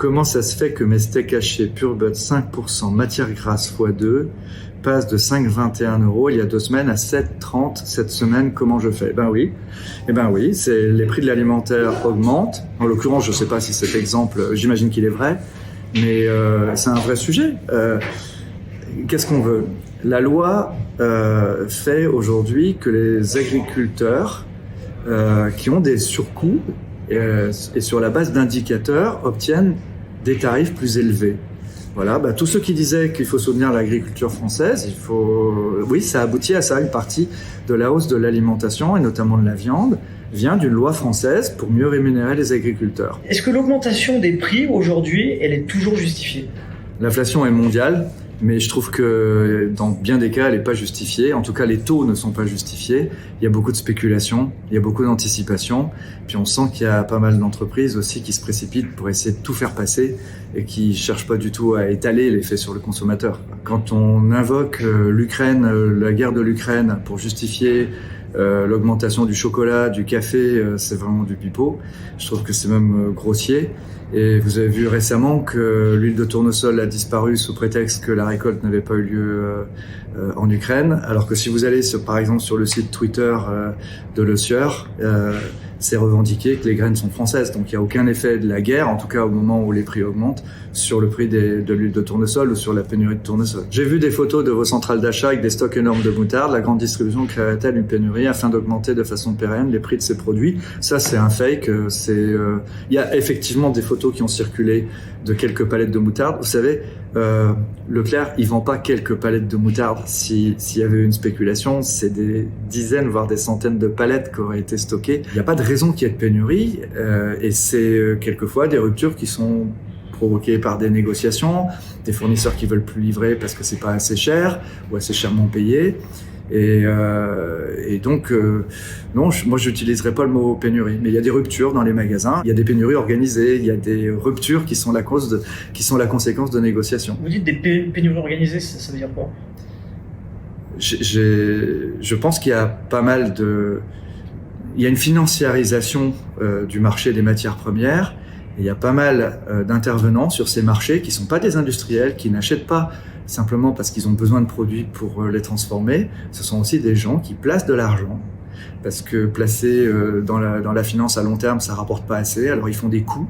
Comment ça se fait que mes steaks hachés Pure But 5% matière grasse x2 passent de 5,21 € il y a 2 semaines à 7,30 cette semaine? Comment je fais? Ben oui, c'est les prix de l'alimentaire augmentent. En l'occurrence, je ne sais pas si cet exemple, j'imagine qu'il est vrai, mais c'est un vrai sujet. Qu'est-ce qu'on veut? La loi fait aujourd'hui que les agriculteurs qui ont des surcoûts et sur la base d'indicateurs obtiennent des tarifs plus élevés. Voilà, tous ceux qui disaient qu'il faut soutenir l'agriculture française, oui, ça aboutit à ça. Une partie de la hausse de l'alimentation et notamment de la viande vient d'une loi française pour mieux rémunérer les agriculteurs. Est-ce que l'augmentation des prix aujourd'hui, elle est toujours justifiée? L'inflation est mondiale, mais je trouve que dans bien des cas, elle n'est pas justifiée. En tout cas, les taux ne sont pas justifiés. Il y a beaucoup de spéculation, il y a beaucoup d'anticipation. Puis on sent qu'il y a pas mal d'entreprises aussi qui se précipitent pour essayer de tout faire passer et qui cherchent pas du tout à étaler l'effet sur le consommateur. Quand on invoque l'Ukraine, la guerre de l'Ukraine pour justifier l'augmentation du chocolat, du café, c'est vraiment du pipeau. Je trouve que c'est même grossier. Et vous avez vu récemment que l'huile de tournesol a disparu sous prétexte que la récolte n'avait pas eu lieu en Ukraine, alors que si vous allez par exemple sur le site Twitter de Le Sieur, c'est revendiqué que les graines sont françaises. Donc il n'y a aucun effet de la guerre, en tout cas au moment où les prix augmentent, sur le prix de l'huile de tournesol ou sur la pénurie de tournesol. J'ai vu des photos de vos centrales d'achat avec des stocks énormes de moutarde. La grande distribution créerait-elle une pénurie afin d'augmenter de façon pérenne les prix de ces produits? Ça, c'est un fake. Il y a effectivement des photos qui ont circulé de quelques palettes de moutarde. Vous savez, Leclerc, il vend pas quelques palettes de moutarde. S'il y avait eu une spéculation, c'est des dizaines, voire des centaines de palettes qui auraient été stockées. Il n'y a pas de raison qu'il y ait de pénurie, et c'est quelquefois des ruptures qui sont provoquées par des négociations, des fournisseurs qui veulent plus livrer parce que c'est pas assez cher ou assez chèrement payé. Et donc, non, moi j'utiliserai pas le mot pénurie, mais il y a des ruptures dans les magasins, il y a des pénuries organisées, il y a des ruptures qui sont la conséquence de négociations. Vous dites des pénuries organisées, ça veut dire quoi? Je pense qu'il y a pas mal il y a une financiarisation du marché des matières premières. Et il y a pas mal d'intervenants sur ces marchés qui sont pas des industriels, qui n'achètent pas simplement parce qu'ils ont besoin de produits pour les transformer. Ce sont aussi des gens qui placent de l'argent, parce que placer dans la finance à long terme, ça rapporte pas assez. Alors ils font des coûts,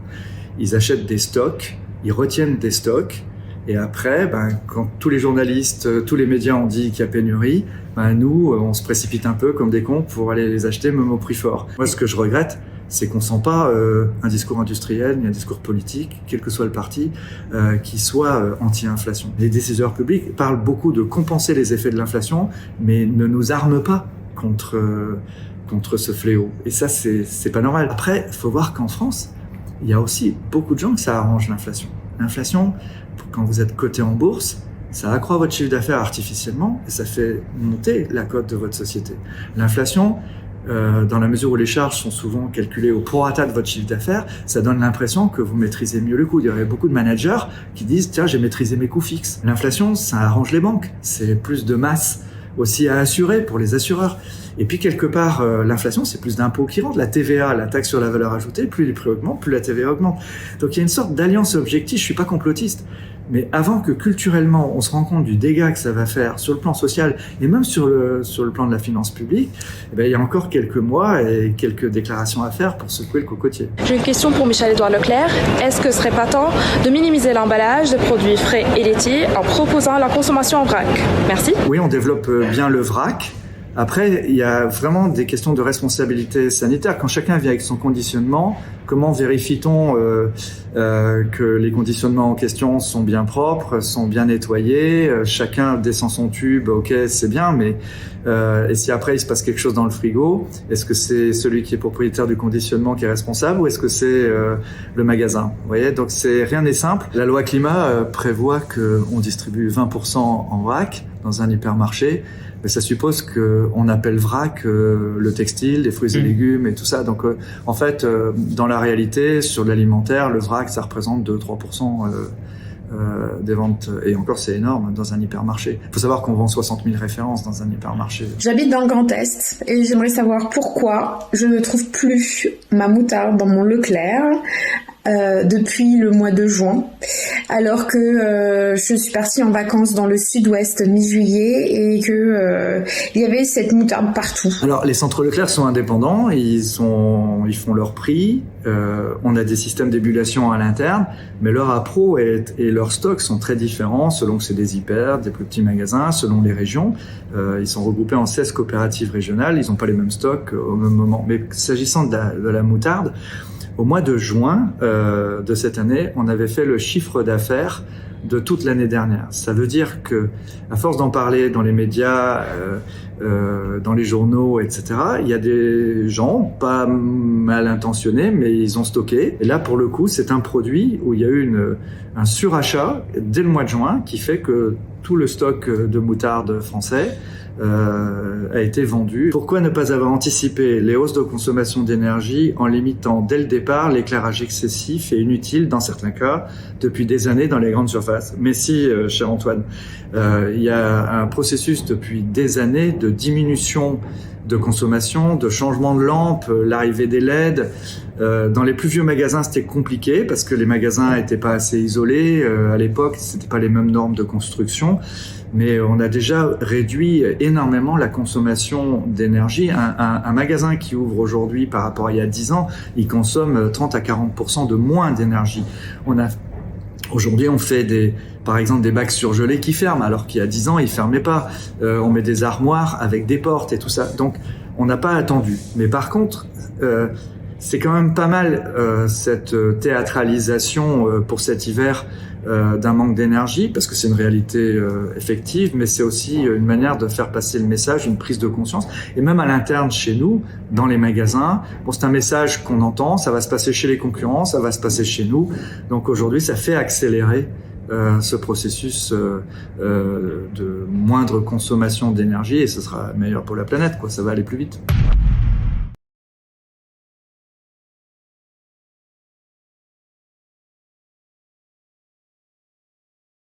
ils achètent des stocks, ils retiennent des stocks, et après, quand tous les journalistes, tous les médias ont dit qu'il y a pénurie, nous, on se précipite un peu comme des cons pour aller les acheter même au prix fort. Moi, ce que je regrette, c'est qu'on sent pas un discours industriel ni un discours politique, quel que soit le parti, qui soit anti-inflation. Les décideurs publics parlent beaucoup de compenser les effets de l'inflation, mais ne nous arment pas contre ce fléau. Et ça, c'est pas normal. Après, il faut voir qu'en France, il y a aussi beaucoup de gens que ça arrange l'inflation. L'inflation, quand vous êtes coté en bourse, ça accroît votre chiffre d'affaires artificiellement et ça fait monter la cote de votre société. L'inflation, dans la mesure où les charges sont souvent calculées au prorata de votre chiffre d'affaires, ça donne l'impression que vous maîtrisez mieux le coût. Il y aurait beaucoup de managers qui disent « Tiens, j'ai maîtrisé mes coûts fixes ». L'inflation, ça arrange les banques. C'est plus de masse aussi à assurer pour les assureurs. Et puis quelque part, l'inflation, c'est plus d'impôts qui rentrent. La TVA, la taxe sur la valeur ajoutée, plus les prix augmentent, plus la TVA augmente. Donc il y a une sorte d'alliance objective. Je suis pas complotiste. Mais avant que culturellement on se rende compte du dégât que ça va faire sur le plan social et même sur le plan de la finance publique, il y a encore quelques mois et quelques déclarations à faire pour secouer le cocotier. J'ai une question pour Michel-Édouard Leclerc. Est-ce que ce serait pas temps de minimiser l'emballage de produits frais et laitiers en proposant la consommation en vrac? Merci. Oui, on développe bien le vrac. Après, il y a vraiment des questions de responsabilité sanitaire. Quand chacun vient avec son conditionnement, comment vérifie-t-on que les conditionnements en question sont bien propres, sont bien nettoyés? Chacun descend son tube, ok, c'est bien, mais et si après il se passe quelque chose dans le frigo, est-ce que c'est celui qui est propriétaire du conditionnement qui est responsable ou est-ce que c'est le magasin? Vous voyez, donc rien n'est simple. La loi climat prévoit qu'on distribue 20% en vrac dans un hypermarché. Mais ça suppose qu'on appelle vrac le textile, les fruits et légumes et tout ça. Donc, en fait, dans la réalité, sur l'alimentaire, le vrac, ça représente 2-3% des ventes. Et encore, c'est énorme dans un hypermarché. Il faut savoir qu'on vend 60 000 références dans un hypermarché. J'habite dans le Grand Est et j'aimerais savoir pourquoi je ne trouve plus ma moutarde dans mon Leclerc. depuis le mois de juin, alors que je suis partie en vacances dans le sud-ouest mi-juillet et que il y avait cette moutarde partout. Alors les centres Leclerc sont indépendants, ils font leur prix, on a des systèmes d'ébullition à l'interne, mais leur appro et leurs stocks sont très différents selon que c'est des hyper, des plus petits magasins, selon les régions. Ils sont regroupés en 16 coopératives régionales, ils n'ont pas les mêmes stocks au même moment. Mais s'agissant de la moutarde, au mois de juin de cette année, on avait fait le chiffre d'affaires de toute l'année dernière. Ça veut dire que, à force d'en parler dans les médias, dans les journaux, etc., il y a des gens pas mal intentionnés, mais ils ont stocké. Et là, pour le coup, c'est un produit où il y a eu un surachat dès le mois de juin qui fait que tout le stock de moutarde français a été vendu. Pourquoi ne pas avoir anticipé les hausses de consommation d'énergie en limitant dès le départ l'éclairage excessif et inutile dans certains cas depuis des années dans les grandes surfaces? Mais si, cher Antoine, il y a un processus depuis des années de diminution de consommation, de changement de lampe, l'arrivée des LED. Dans les plus vieux magasins, c'était compliqué parce que les magasins n'étaient pas assez isolés. À l'époque, c'était pas les mêmes normes de construction. Mais on a déjà réduit énormément la consommation d'énergie. Un magasin qui ouvre aujourd'hui par rapport à il y a 10 ans, il consomme 30 à 40% de moins d'énergie. Aujourd'hui, on fait par exemple des bacs surgelés qui ferment, alors qu'il y a 10 ans, ils fermaient pas. On met des armoires avec des portes et tout ça. Donc, on n'a pas attendu. Mais par contre, c'est quand même pas mal cette théâtralisation pour cet hiver d'un manque d'énergie, parce que c'est une réalité effective, mais c'est aussi une manière de faire passer le message, une prise de conscience. Et même à l'interne, chez nous, dans les magasins, bon, c'est un message qu'on entend, ça va se passer chez les concurrents, ça va se passer chez nous. Donc aujourd'hui, ça fait accélérer ce processus de moindre consommation d'énergie, et ce sera meilleur pour la planète, quoi. Ça va aller plus vite.